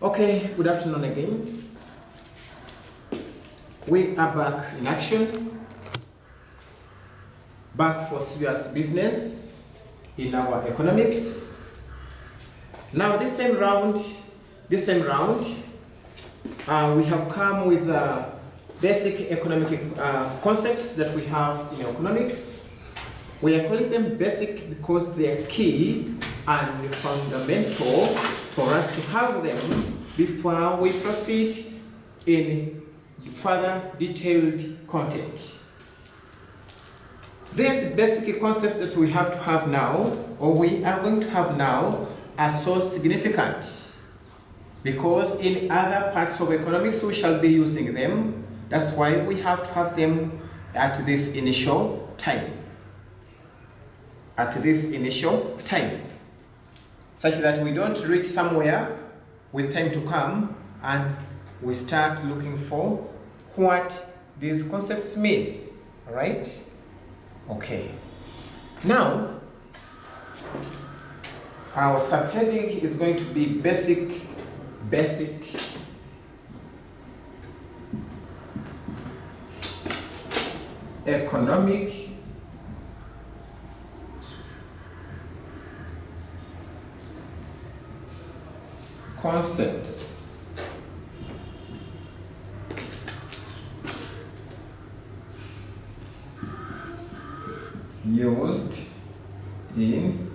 Okay, good afternoon again. We are back in action, back for serious business in our economics. Now this time round, we have come with basic economic concepts that we have in economics. We are calling them basic because they are key and fundamental for us to have them before we proceed in further detailed content. These basic concepts that we have to have now, or we are going to have now, are so significant because in other parts of economics we shall be using them. That's why we have to have them at this initial time. Such that we don't reach somewhere with time to come and we start looking for what these concepts mean. All right? Okay. Now, our subheading is going to be basic economic concepts used in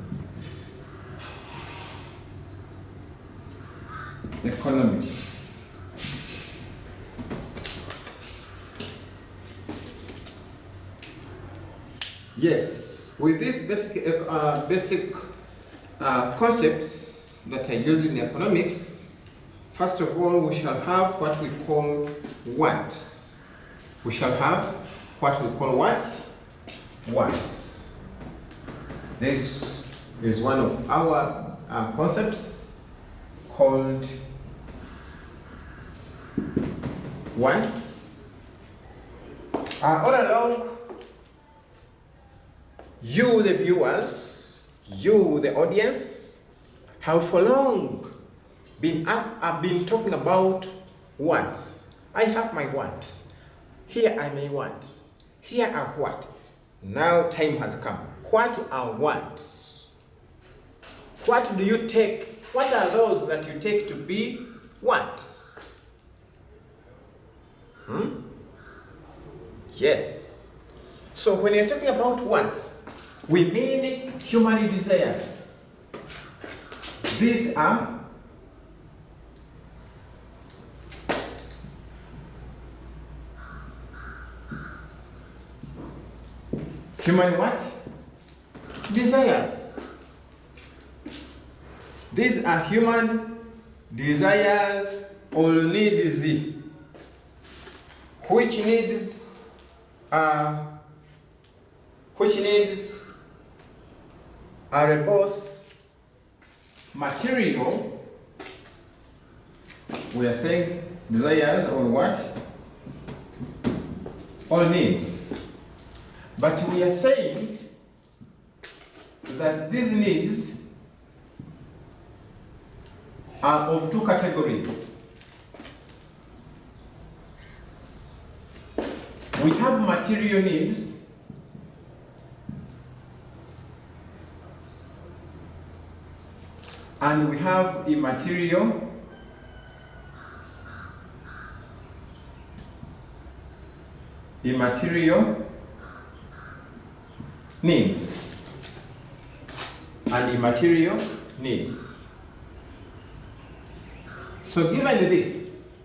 economics. Yes, with these basic concepts that are used in economics, first of all, we shall have what we call wants. We shall have what we call what? Wants. This is one of our concepts called wants. All along, you the viewers, you the audience, have for long I've been talking about wants. I have my wants. Here are my wants. Here are what? Now time has come. What are wants? What do you take? What are those that you take to be wants? Yes. So when you're talking about wants, we mean human desires. These are human what? Desires. These are human desires or needs. Which needs are both material, we are saying desires or what? Or needs. But we are saying that these needs are of two categories. We have material needs and we have immaterial needs and immaterial needs. So given this,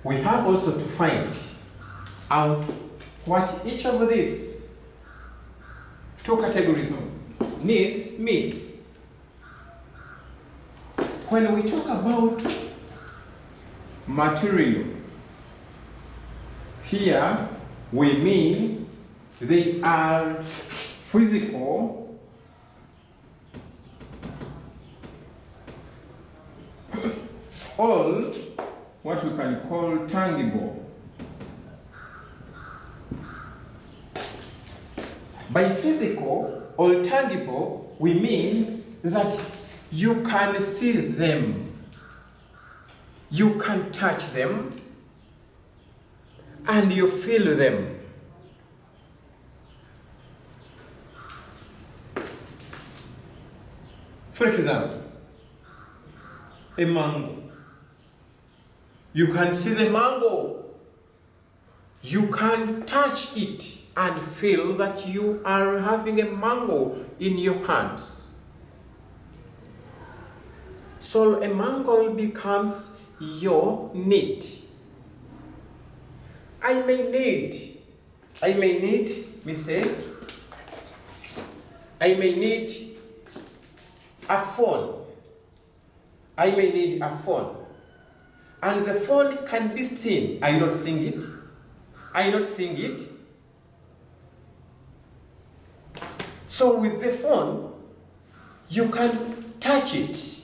we have also to find out what each of these two categories of needs mean. When we talk about material, here we mean they are physical or what we can call tangible. By physical or tangible, we mean that You can see them. You can touch them. And you feel them. For example, a mango. You can see the mango. You can touch it and feel that you are having a mango in your hands. So a mango becomes your need. I may need, I may need a phone. I may need a phone. And the phone can be seen. Are you not seeing it? Are you not seeing it? So with the phone, you can touch it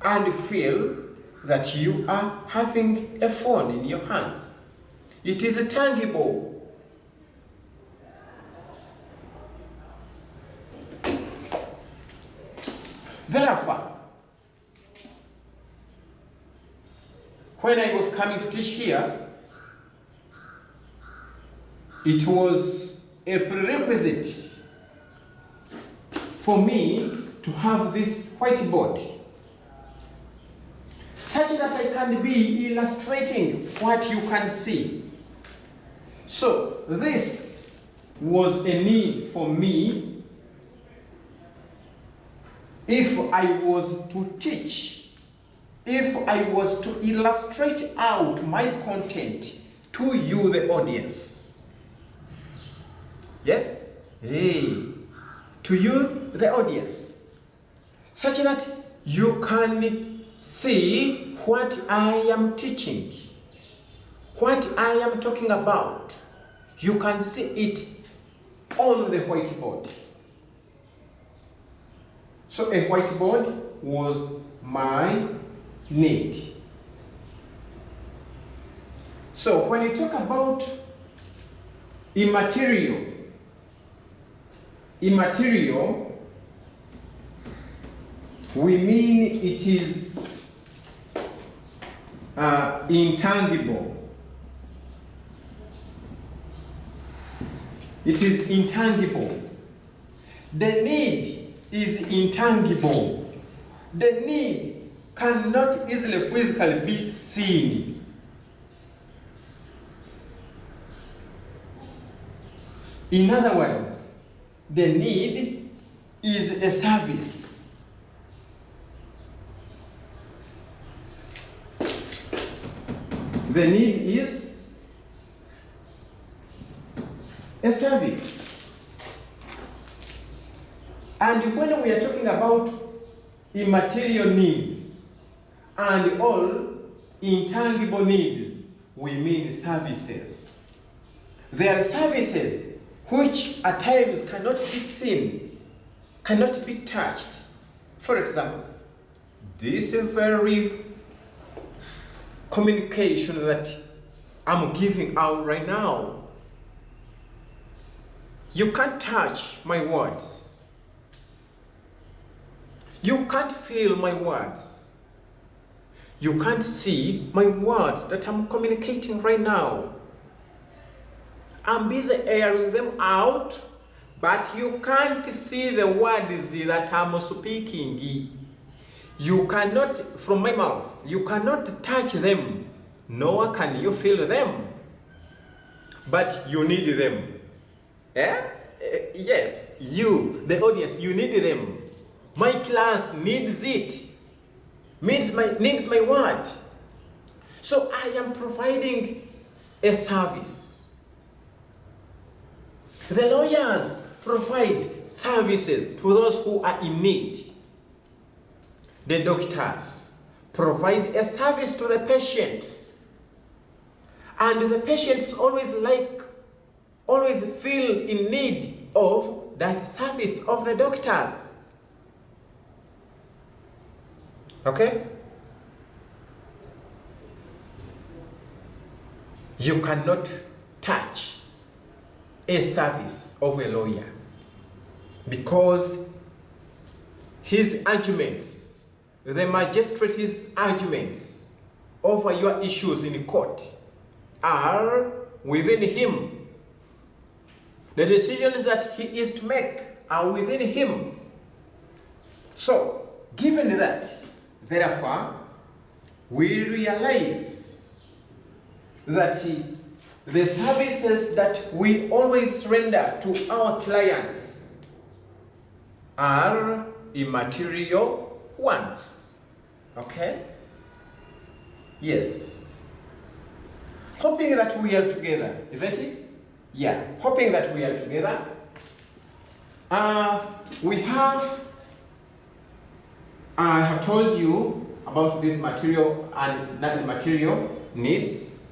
and feel that you are having a phone in your hands. It is tangible. Therefore, when I was coming to teach here, it was a prerequisite for me to have this whiteboard, such that I can be illustrating what you can see. So this was a need for me if I was to teach, if I was to illustrate out my content to you, the audience. Yes? Hey, to you, the audience. Such that you can see what I am teaching, what I am talking about. You can see it on the whiteboard. So a whiteboard was my need. So when you talk about immaterial, we mean it is intangible. It is intangible. The need is intangible. The need cannot easily physically be seen. In other words, the need is a service. The need is a service. And when we are talking about immaterial needs and all intangible needs, we mean services. There are services which at times cannot be seen, cannot be touched. For example, this very communication that I'm giving out right now, you can't touch my words. You can't feel my words. You can't see my words that I'm communicating right now. I'm busy airing them out, but you can't see the words that I'm speaking. You cannot, from my mouth, you cannot touch them, nor can you feel them. But you need them. Yes, you, the audience, you need them. My class needs it, needs my word. So I am providing a service. The lawyers provide services to those who are in need. The doctors provide a service to the patients. And the patients always feel in need of that service of the doctors. Okay? You cannot touch a service of a lawyer because his arguments, the magistrate's arguments over your issues in court are within him. The decisions that he is to make are within him. So, given that, therefore, we realize that the services that we always render to our clients are immaterial ones. Okay? Yes. Hoping that we are together, isn't it? Yeah, hoping that we are together. I have told you about these material and non-material needs.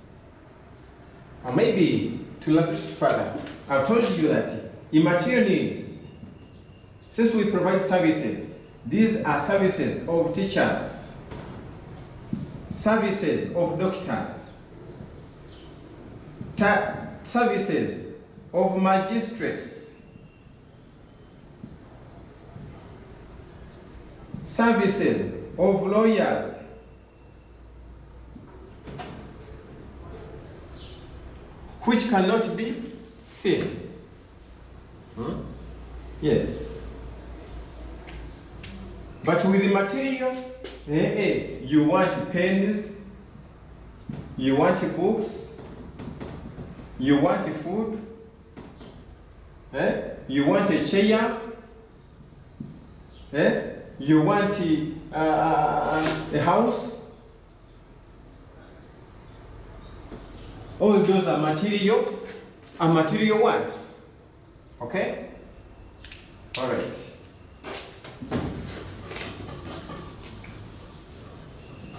Or maybe to illustrate further, I've told you that immaterial needs, since we provide services, these are services of teachers, services of doctors, services of magistrates, services of lawyers, which cannot be seen. Yes. But with the material, you want pens, you want books, you want food, you want a chair, you want a house. All those are material wants. Okay? All right.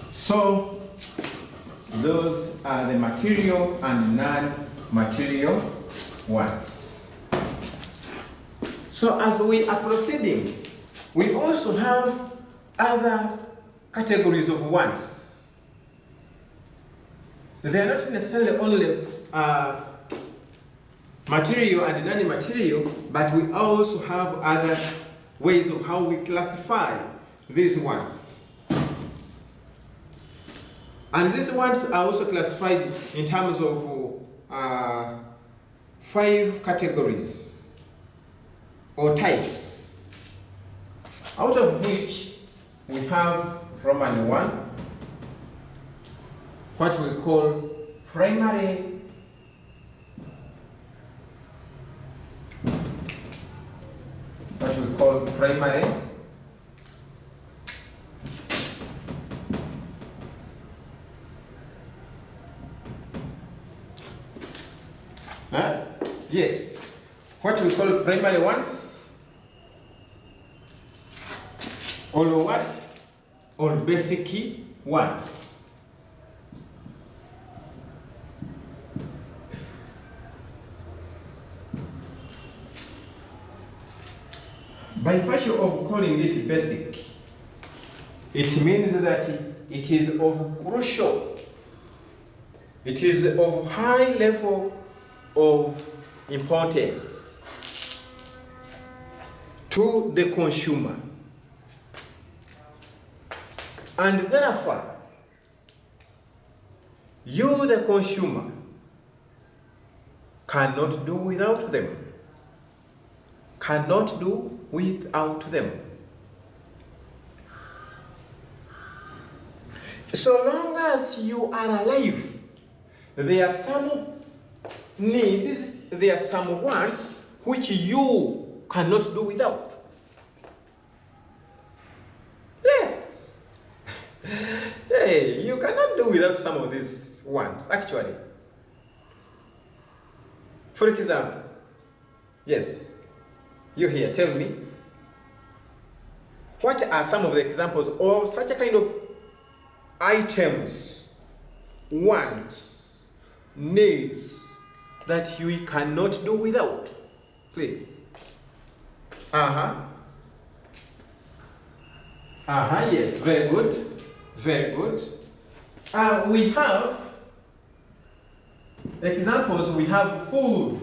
So, those are the material and non-material wants. So, as we are proceeding, we also have other categories of wants. They are not necessarily only material and non-material, but we also have other ways of how we classify these wants. And these wants are also classified in terms of 5 categories or types, out of which we have Roman 1, what we call primary yes, what we call primary ones, or what? Or basic ones. By virtue of calling it basic, it means that it is of crucial, it is of high level of importance to the consumer. And therefore, you, the consumer, cannot do without them. Cannot do without them. So long as you are alive, there are some needs, there are some wants which you cannot do without. Yes. Hey, you cannot do without some of these wants, actually. For example, yes, you here, tell me, what are some of the examples of such a kind of items, wants, needs, that you cannot do without? Please. Yes, very good. Very good. We have examples, we have food.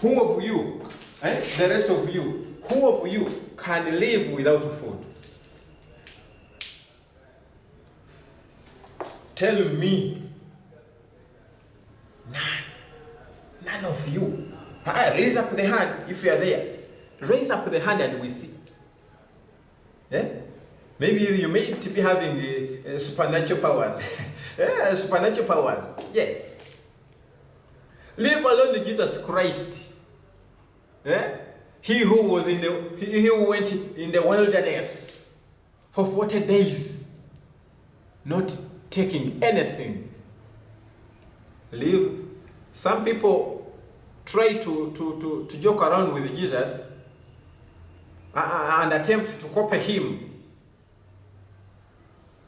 Who of you The rest of you, who of you can live without food? Tell me. None of you. Raise up the hand if you are there. Raise up the hand and we see. Maybe you may be having supernatural powers. Supernatural powers. Yes. Leave alone Jesus Christ. He who was he who went in the wilderness for 40 days, not taking anything. Leave. Some people try to joke around with Jesus and attempt to copy him.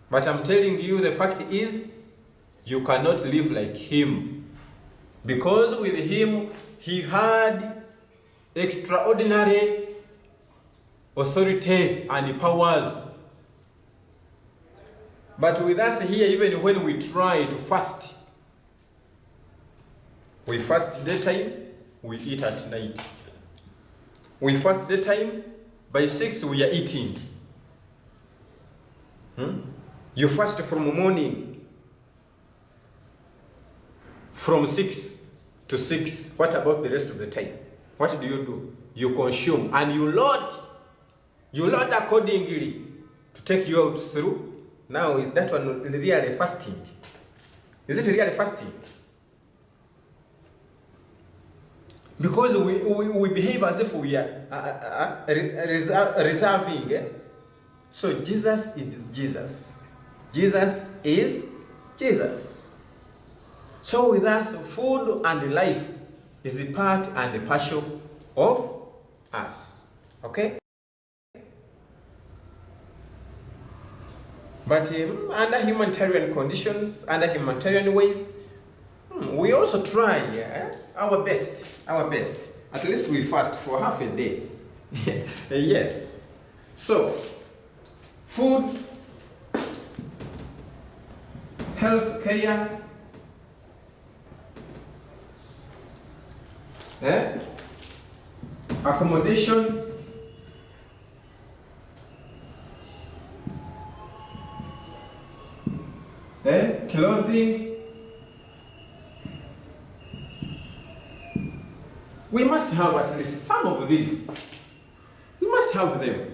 But I'm telling you, the fact is, you cannot live like him. Because with him, he had extraordinary authority and powers. But with us here, even when we try to fast, we fast daytime, we eat at night. We fast daytime, by 6 we are eating. You fast from morning, from 6 to 6. What about the rest of the time? What do? You consume and you load accordingly to take you out through. Now, is that one really fasting? Is it really fasting? Because we behave as if we are reserving. So Jesus is Jesus. Jesus is Jesus. So with us, food and life is the part and the passion of us. Okay? But under humanitarian conditions, under humanitarian ways, we also try our best. At least we fast for half a day. Yes. So, food, health care, accommodation, clothing. We must have at least some of these. We must have them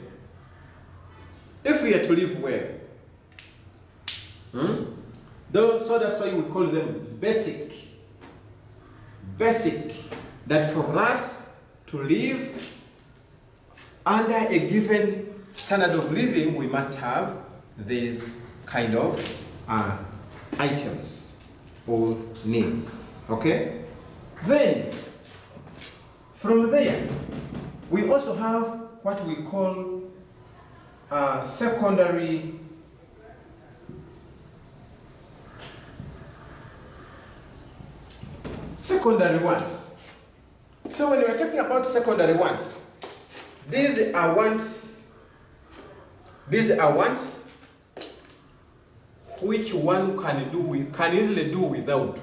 if we are to live well. So that's why we call them basic. That for us to live under a given standard of living, we must have these kind of items or needs. Okay? Then, from there, we also have what we call secondary wants. So when we are talking about secondary wants, these are wants which one can easily do without.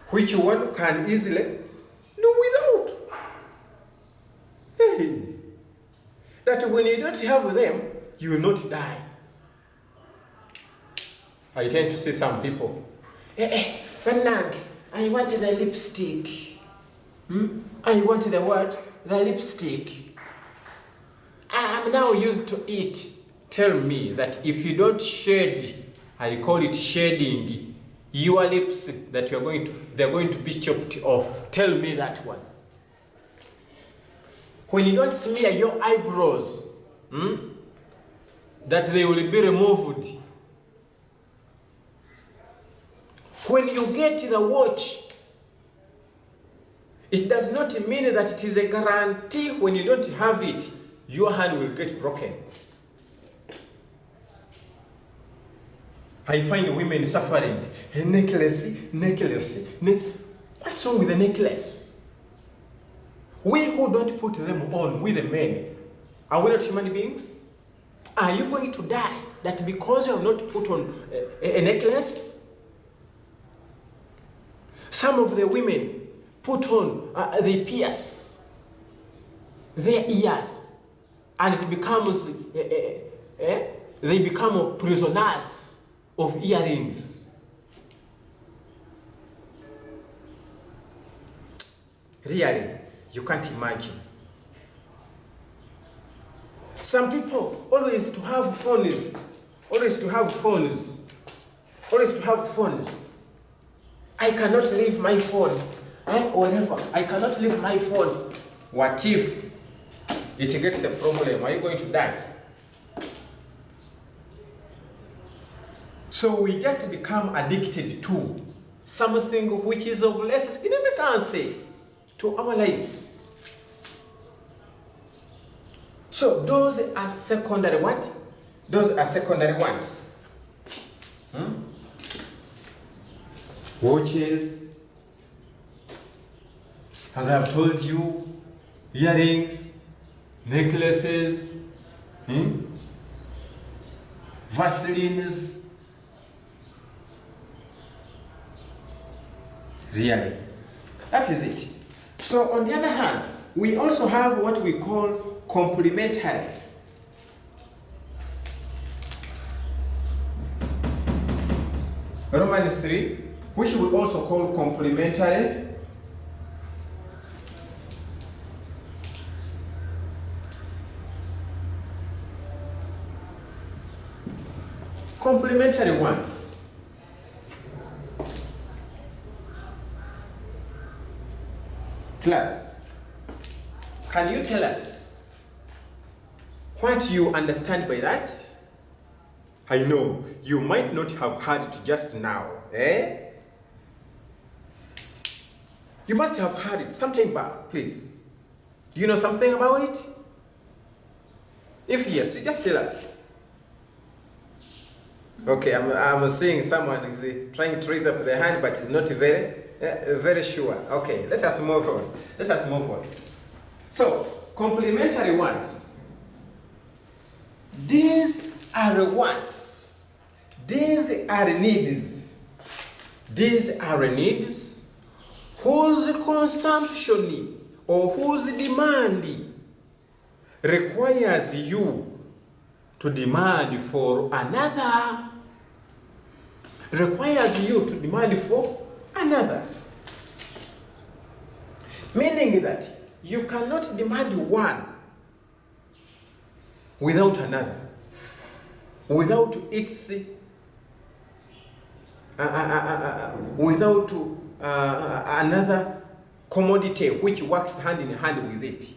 Which one can easily do without. Hey. That when you don't have them, you will not die. I tend to see some people. Fernand, I want the lipstick. I want the what? The lipstick. I am now used to it. Tell me that if you don't shade, I call it shading, your lips that they're going to be chopped off. Tell me that one. When you don't smear your eyebrows, that they will be removed. When you get the watch, it does not mean that it is a guarantee when you don't have it, your hand will get broken. I find women suffering. A necklace. What's wrong with the necklace? We who don't put them on, we the men, are we not human beings? Are you going to die that because you have not put on a necklace? Some of the women put on, they pierce. their ears, and it becomes they become prisoners of earrings. Really, you can't imagine. Some people always to have phones, always to have phones, always to have phones. I cannot leave my phone, whatever. I cannot leave my phone. What if it gets a problem? Are you going to die? So we just become addicted to something which is of less significance to our lives. So those are secondary what? Those are secondary ones. Watches, as I have told you, earrings, necklaces, Vaselines. Really, that is it. So on the other hand, we also have what we call complementary. Romans 3, which we also call complementary. Complementary ones. Class, can you tell us what you understand by that? I know you might not have heard it just now, You must have heard it sometime back, please. Do you know something about it? If yes, you just tell us. Okay, I'm seeing someone is trying to raise up their hand, but is not very sure. Okay, let us move on. Let us move on. So, complementary ones. These are wants. These are needs. These are needs whose consumption or whose demand requires you to demand for another. Requires you to demand for another. Meaning that you cannot demand one without another, without its without another commodity which works hand in hand with it.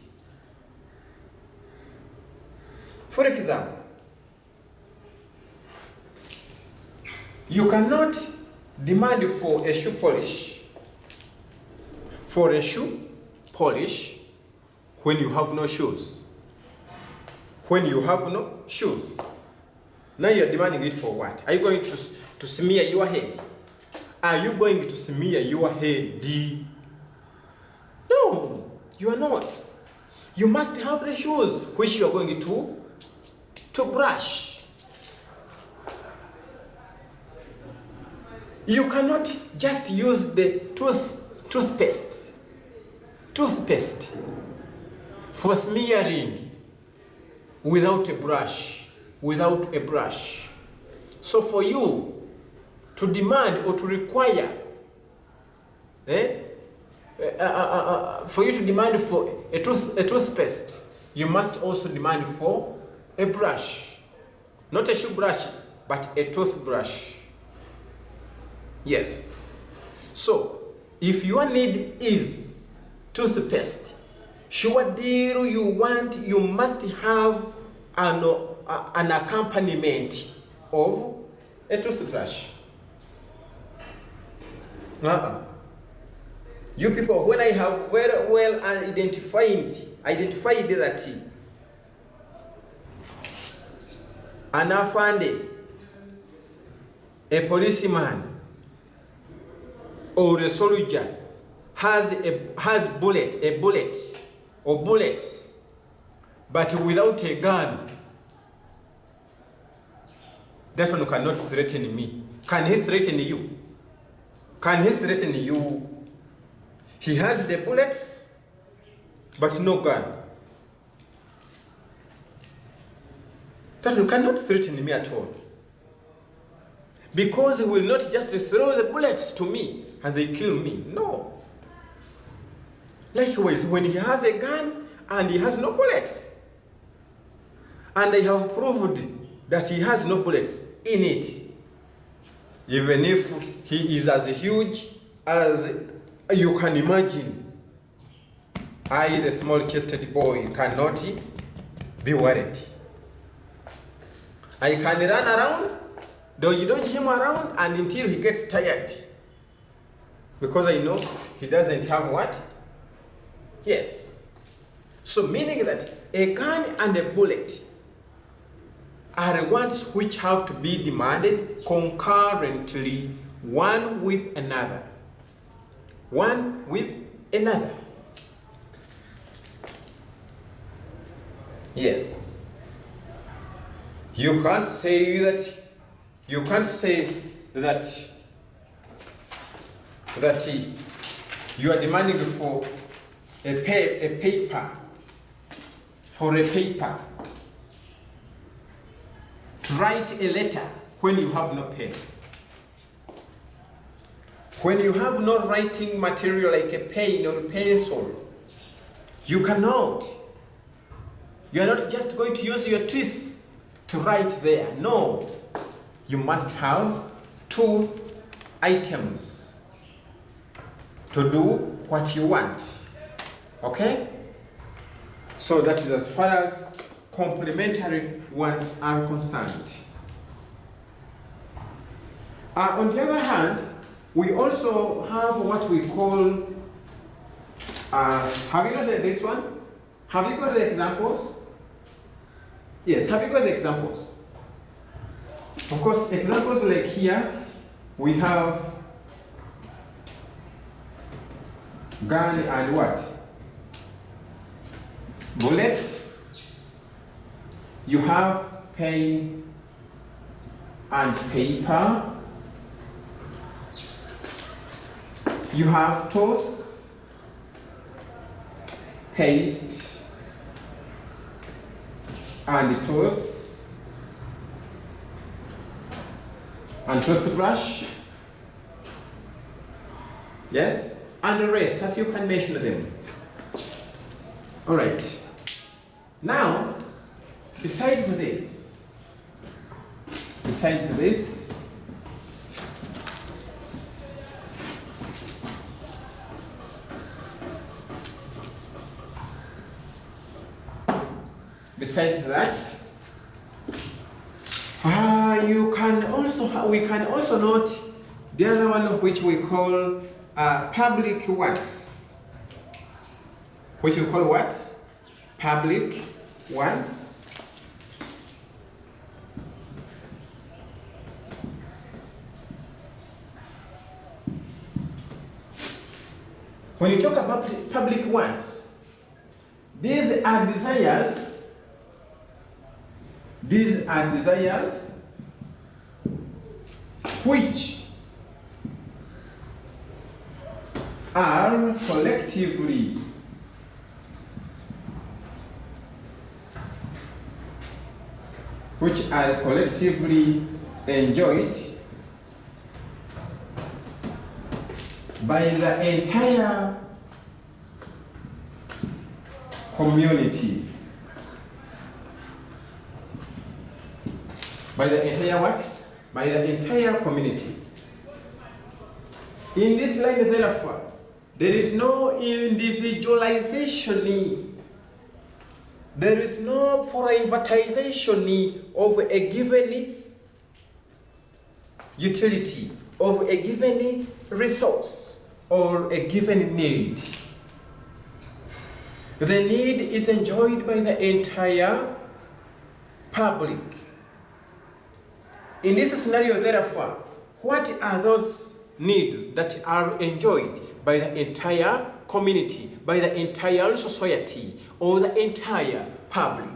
For example, you cannot demand for a shoe polish, when you have no shoes. When you have no shoes. Now you're demanding it for what? Are you going to smear your head? Are you going to smear your head? No, you are not. You must have the shoes which you are going to brush. You cannot just use the toothpaste for smearing without a brush. So for you to demand or to require, for you to demand for a toothpaste, you must also demand for a brush. Not a shoe brush, but a toothbrush. Yes. So, if your need is toothpaste, sure deal you must have an accompaniment of a toothbrush. You people, when I have very well identified that an afande, a policeman, or a soldier has a bullet or bullets, but without a gun, that one cannot threaten me. Can he threaten you? Can he threaten you? He has the bullets, but no gun. That one cannot threaten me at all. Because he will not just throw the bullets to me and they kill me. No. Likewise, when he has a gun and he has no bullets, and I have proved that he has no bullets in it, even if he is as huge as you can imagine, I, the small-chested boy, cannot be worried. I can run around, dodge him around, and until he gets tired. Because I know he doesn't have what? Yes. So meaning that a gun and a bullet are ones which have to be demanded concurrently, one with another. One with another. Yes. You can't say that you are demanding for a paper to write a letter when you have no pen. When you have no writing material like a pen or a pencil, you cannot. You are not just going to use your teeth to write there. No. You must have two items to do what you want. Okay? So that is as far as complementary ones are concerned. On the other hand, we also have what we call, have you got this one? Have you got the examples? Yes, have you got the examples? Of course, examples like here, we have gun and what? Bullets. You have pen and paper. You have tooth, paste, and tooth, and toothbrush. Yes, and the rest as you can mention them. All right. Now, besides this, we can also note the other one which we call public ones. Which we call what? Public ones. When you talk about public ones, these are desires which are collectively enjoyed by the entire community. By the entire what? By the entire community. In this line, therefore, there is no individualization. There is no privatization of a given utility, of a given resource, or a given need. The need is enjoyed by the entire public. In this scenario, therefore, what are those needs that are enjoyed by the entire community, by the entire society, or the entire public?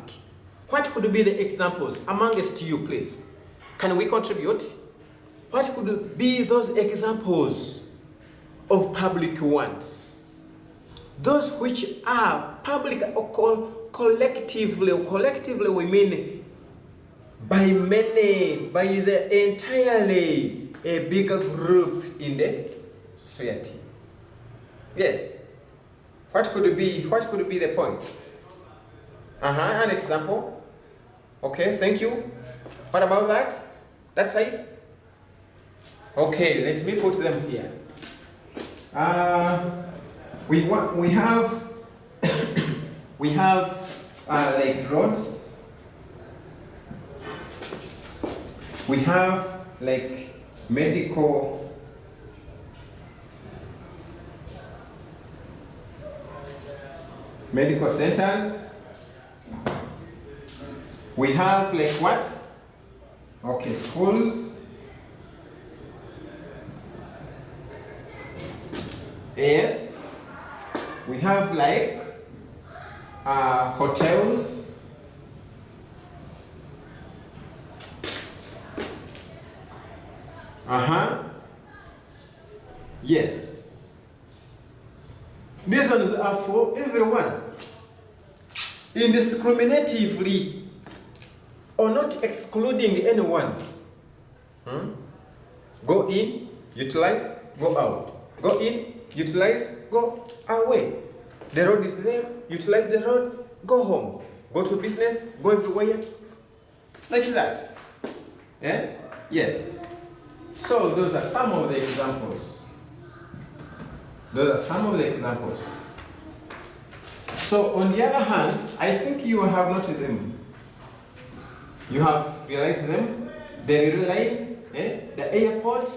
What could be the examples amongst you, please? Can we contribute? What could be those examples of public ones? Those which are public or collectively we mean by many, by the entirely a bigger group in the society. Yes. What could be the point? An example. Okay, thank you. What about that? That side? Okay, let me put them here. We have we have like roads. We have like medical centers. We have like what? Okay, schools. Yes. We have like hotels. Yes. These ones are for everyone. Indiscriminatively or not excluding anyone. Go in, utilize, go out. Go in, utilize, go away. The road is there, utilize the road, go home. Go to business, go everywhere. Like that. Yeah? Yes. So those are some of the examples. So on the other hand, I think you have noted them. You have realized them. The rail line, the airport,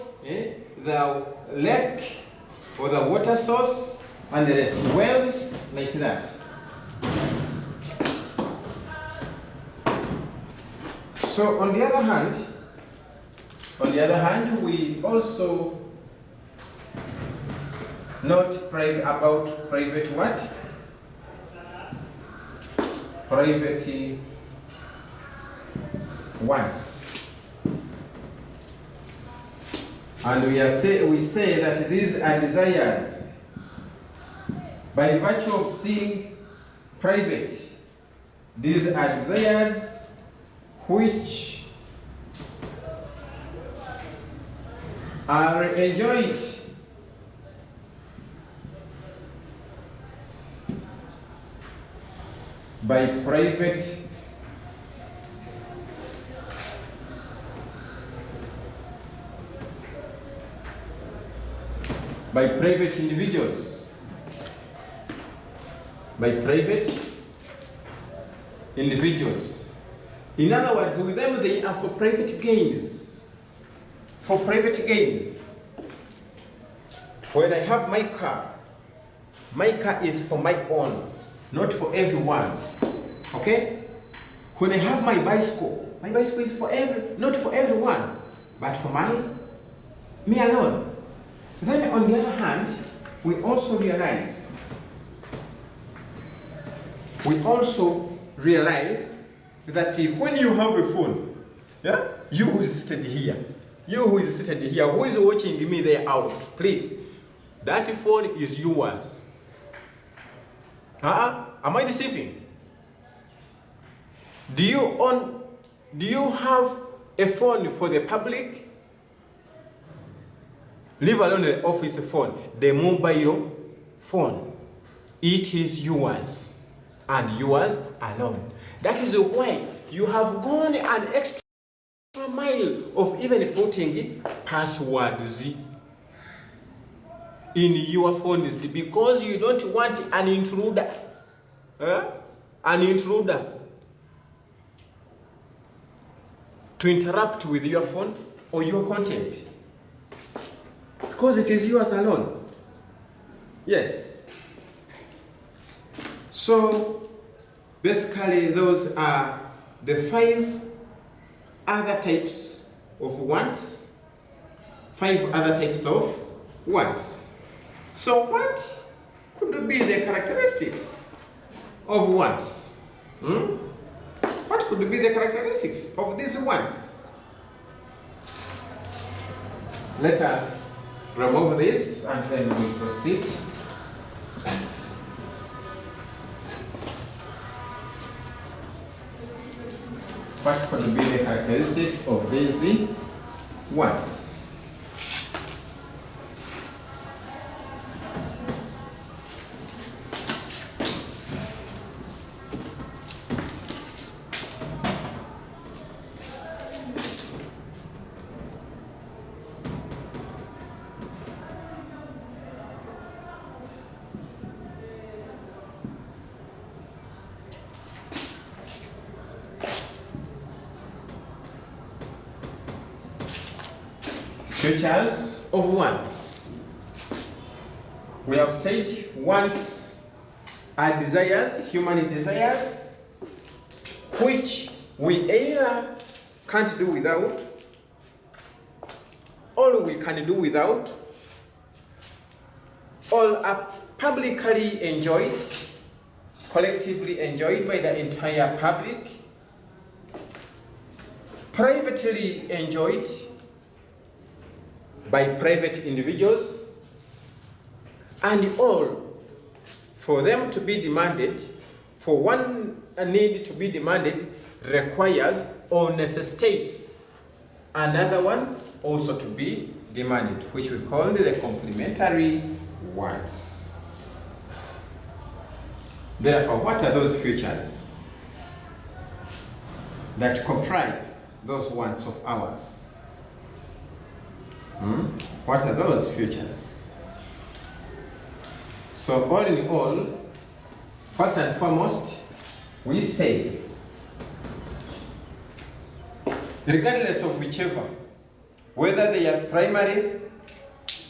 the lake or the water source, and the rest wells like that. So on the other hand, we also note about private what? Private wants. And we say that these are desires by virtue of seeing private. These are desires which are enjoyed by private individuals. In other words, with them they are for private gains. When I have my car is for my own, not for everyone. Okay? When I have my bicycle is for not for everyone, but for me alone. Then on the other hand, we also realize that when you have a phone, you who is seated here, who is watching me there out, please, that phone is yours. Am I deceiving? Do you have a phone for the public? Leave alone the office phone, the mobile phone. It is yours and yours alone. That is why you have gone an extra mile of even putting passwords in your phones because you don't want an intruder. To interrupt with your phone or your content. Because it is yours alone. Yes. So basically those are the 5 other types of wants. 5 other types of wants. So what could be the characteristics of wants? What could be the characteristics of these wants? Let us remove this and then we proceed. what could be the characteristics of these ones? Features of wants. We have said wants are desires, human desires, which we either can't do without, or we can do without, or are publicly enjoyed, collectively enjoyed by the entire public, privately enjoyed by private individuals, and all for them to be demanded, for one need to be demanded requires or necessitates another one also to be demanded, which we call the complementary wants. Therefore, what are those features that comprise those wants of ours? What are those features? So all in all, first and foremost, we say, regardless of whichever, whether they are primary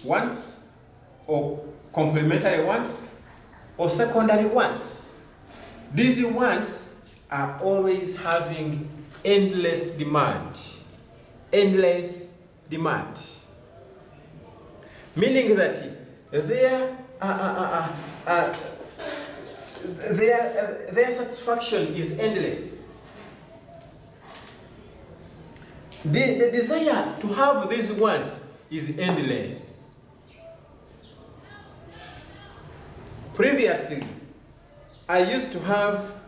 wants or complementary wants or secondary wants, these wants are always having endless demand. Endless demand. Meaning that their satisfaction is endless. The desire to have these wants is endless. Previously, I used to have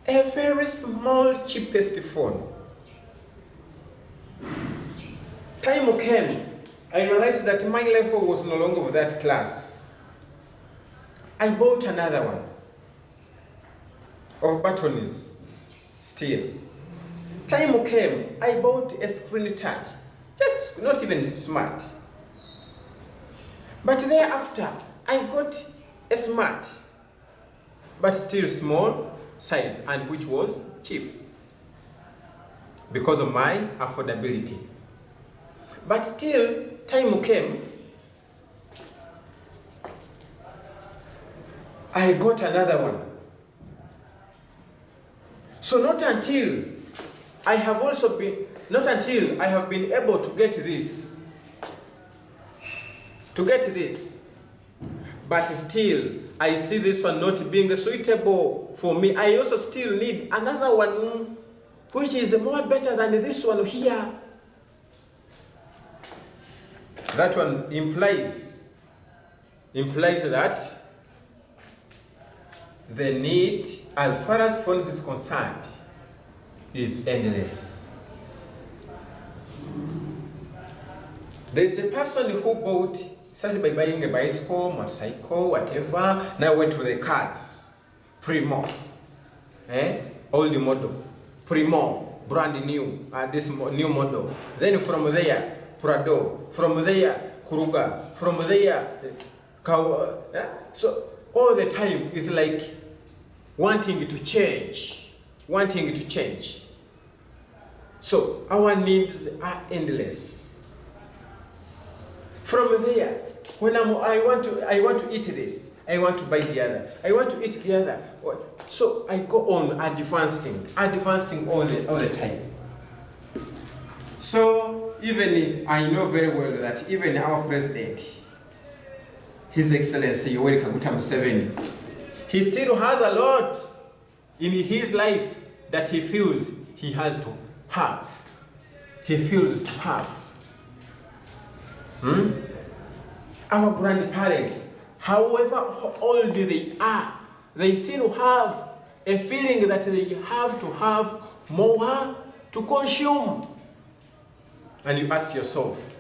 a very small, cheapest phone. Time came, I realized that my level was no longer of that class. I bought another one of buttons still. Time came, I bought a screen touch, just not even smart. But thereafter, I got a smart, but still small size, and which was cheap because of my affordability. But still, time came, I got another one. So not until I have been able to get this, but still I see this one not being suitable for me. I also still need another one which is more better than this one here. That one implies that the need, as far as phones is concerned, is endless. There's a person who started by buying a bicycle, motorcycle, whatever, now went to the cars. Primo, old model, Primo, brand new, this new model. Then from there, Prado, from there, Kuruga, from there, So all the time is like wanting to change. So our needs are endless. From there, when I want to eat this, I want to buy the other, I want to eat the other. So I go on advancing all the time. So even I know very well that even our president, His Excellency Yoweri Kaguta Museveni, he still has a lot in his life that he feels he has to have. Our grandparents, however old they are, they still have a feeling that they have to have more to consume. And you ask yourself,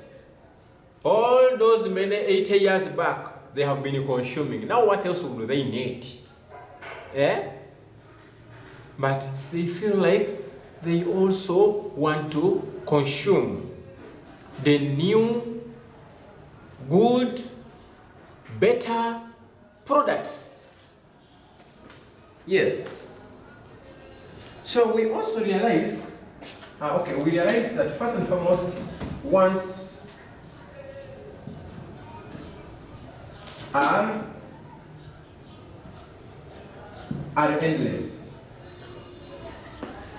all those many 80 years back, they have been consuming. Now what else would they need? Eh? But they feel like they also want to consume the new, good, better products. Yes. So we also realize, we realize that first and foremost, wants are endless.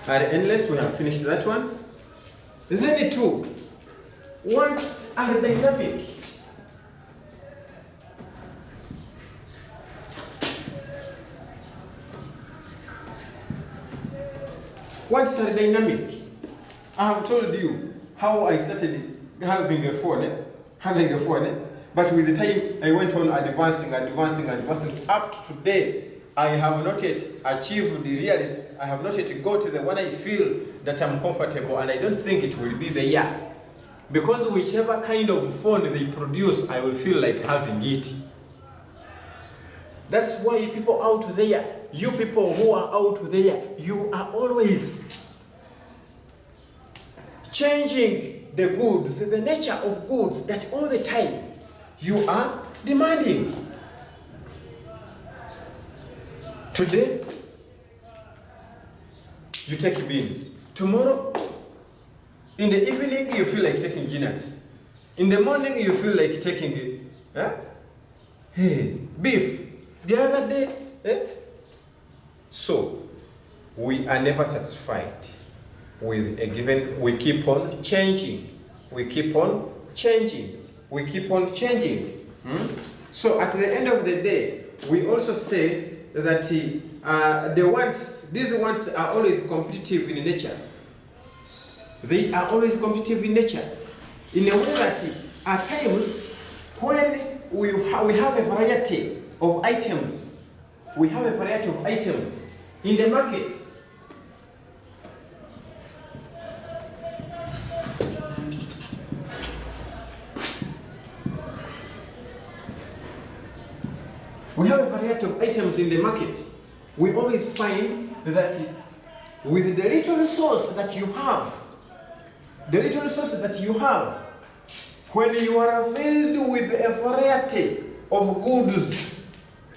Are endless, we have finished that one. Then the two, wants are dynamic. Wants are dynamic. I have told you how I started having a phone, but with the time I went on advancing. Up to today, I have not yet achieved the reality. I have not yet got to the one I feel that I'm comfortable, and I don't think it will be the year. Because whichever kind of phone they produce, I will feel like having it. That's why people out there, you people who are out there, you are always changing the goods, the nature of goods that all the time you are demanding. Today, you take beans. Tomorrow, in the evening, you feel like taking peanuts. In the morning, you feel like taking beef. The other day, So, we are never satisfied with a given. We keep on changing. So, at the end of the day, we also say that these wants are always competitive in nature. They are always competitive in nature. In a way that at times, when we have a variety of items, in the market, we always find that with the little resource that you have, when you are filled with a variety of goods,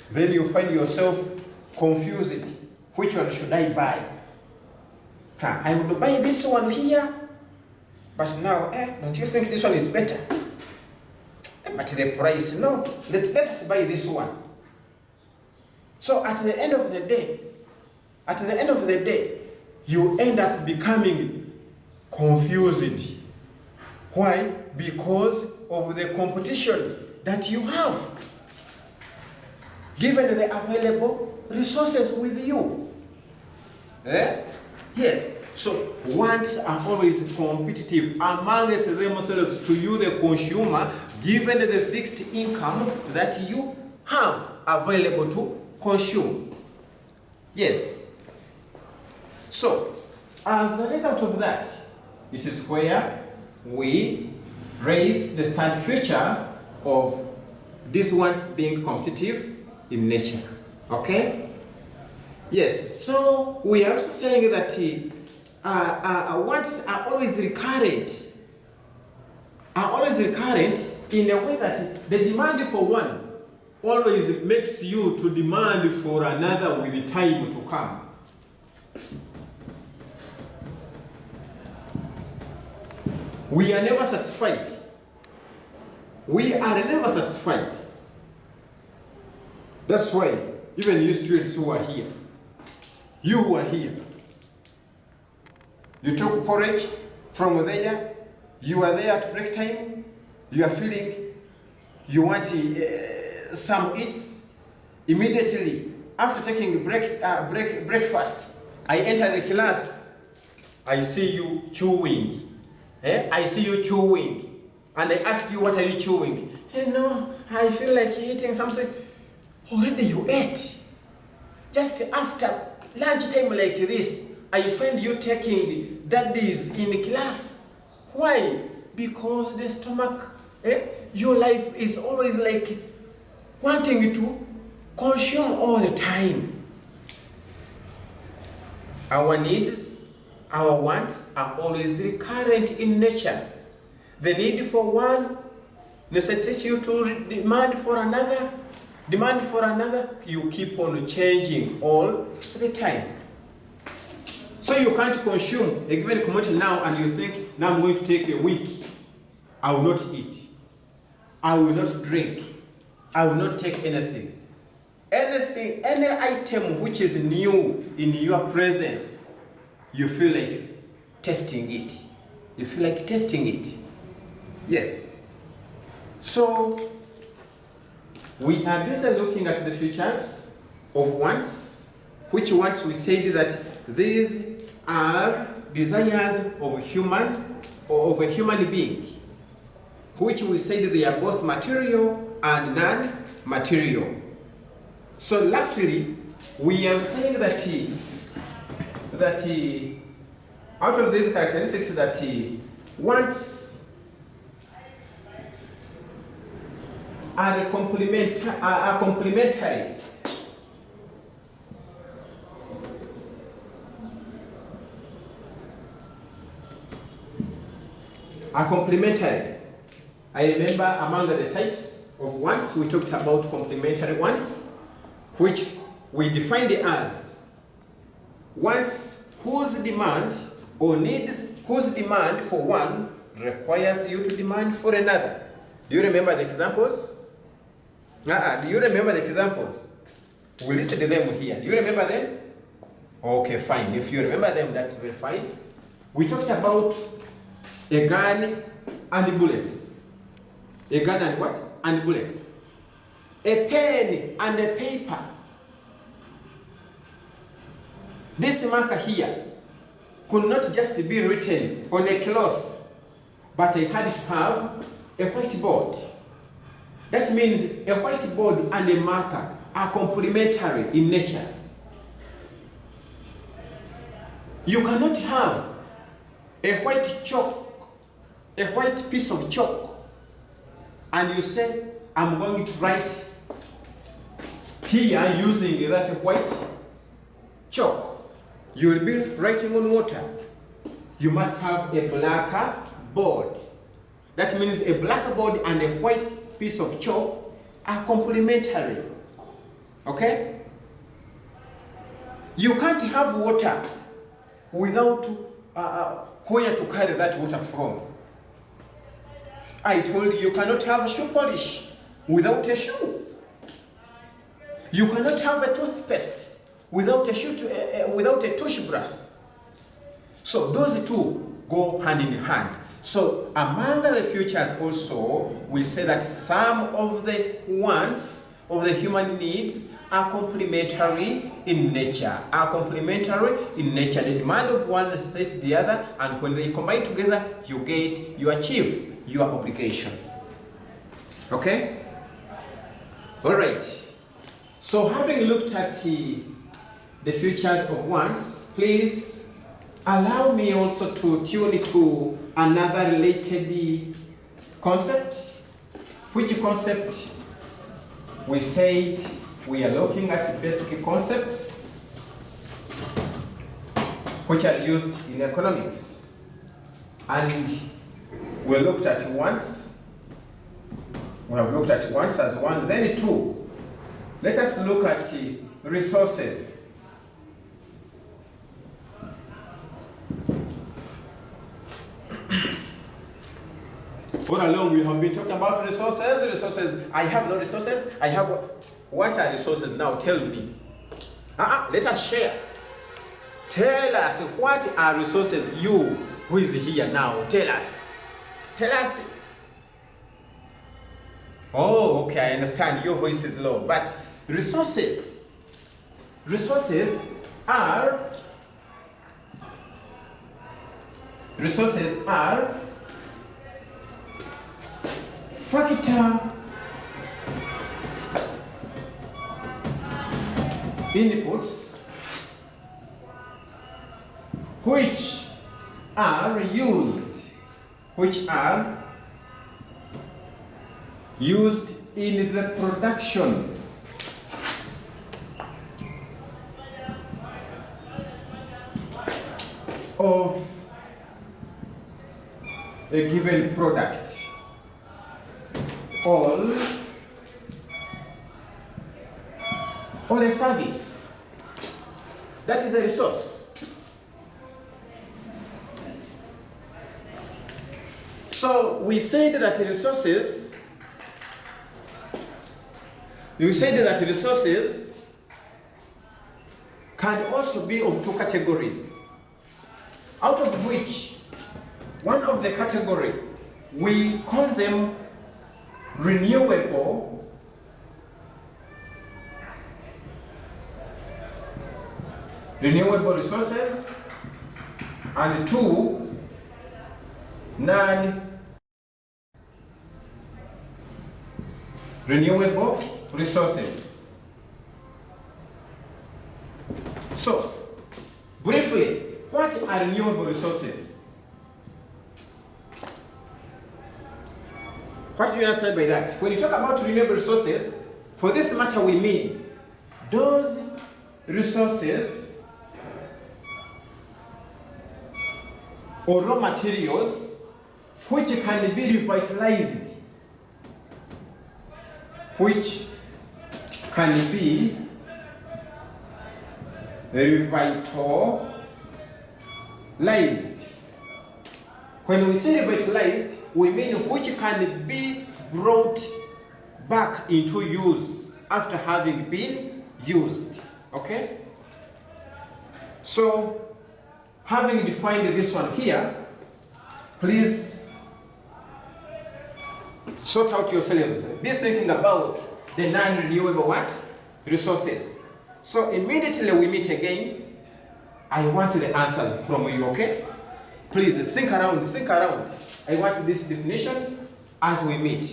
then you find yourself confused. Which one should I buy? I would buy this one here, but now, don't you think this one is better? But the price, no, let us buy this one. So at the end of the day, you end up becoming confused. Why? Because of the competition that you have, given the available resources with you. Yes. So wants are always competitive amongst themselves to you, the consumer, given the fixed income that you have available to consume. Yes. So, as a result of that, it is where we raise the third feature of these ones being competitive in nature. Okay? Yes. So, we are also saying that wants are always recurrent. In a way that the demand for one always makes you to demand for another with the time to come. We are never satisfied. That's why even you students who are here, you took porridge from there, you are there at break time, you are feeling you want some eats. Immediately after taking breakfast, I enter the class, I see you chewing. And I ask you, what are you chewing? No, I feel like eating something. Already you ate. Just after lunchtime like this, I find you taking daddies in class. Why? Because the stomach, your life is always like wanting to consume all the time. Our needs, our wants are always recurrent in nature. The need for one necessitates you to demand for another, you keep on changing all the time. So you can't consume a given commodity now and you think, now I'm going to take a week. I will not eat. I will not drink. I will not take anything. Anything, any item which is new in your presence, you feel like testing it. You feel like testing it. Yes. So, we are busy looking at the features of wants, which wants we said that these are desires of human or of a human being, which we said they are both material and non-material. So lastly, we have said that out of these characteristics that wants are complementary. Are complementary. I remember among the types of wants, we talked about complementary wants, which we defined as wants whose demand or needs whose demand for one requires you to demand for another. Do you remember the examples? Do you remember the examples? We listed them here. Do you remember them? Okay, fine. If you remember them, that's very fine. We talked about a gun and bullets. A gun and what? And bullets. A pen and a paper. This marker here could not just be written on a cloth, but I had to have a whiteboard. That means a whiteboard and a marker are complementary in nature. You cannot have a white chalk, a white piece of chalk, and you say, I'm going to write here using that white chalk. You will be writing on water. You must have a blacker board. That means a blackboard and a white piece of chalk are complementary. Okay? You can't have water without where to carry that water from. I told you cannot have shoe polish without a shoe. You cannot have a toothpaste without a toothbrush. So those two go hand in hand. So among the features also, we say that some of the wants of the human needs are complementary in nature. The demand of one necessitates the other, and when they combine together, you achieve your obligation. Okay? All right. So having looked at the features of wants, please allow me also to tune to another related concept. Which concept? We said we are looking at basic concepts which are used in economics. And we looked at wants. We have looked at wants as one, then two. Let us look at resources. All along we have been talking about resources. I have no resources. I have what are resources now? Tell me. Let us share. Tell us what are resources. You who is here now, tell us. Tell us. Oh, okay, I understand. Your voice is low, but resources are factor inputs which are used in the production of a given product. Or a service. That is a resource. So we said that resources can also be of two categories, out of which one of the category we call them renewable resources, and two, non-renewable resources. So, briefly, what are renewable resources? What do you understand by that? When you talk about renewable resources, for this matter we mean those resources or raw materials which can be revitalized, When we say revitalized, we mean which can be brought back into use after having been used. Okay? So, having defined this one here, please sort out yourselves. Be thinking about the non-renewable resources. So immediately we meet again, I want the answers from you, okay? Please think around. I want this definition as we meet.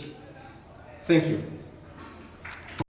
Thank you.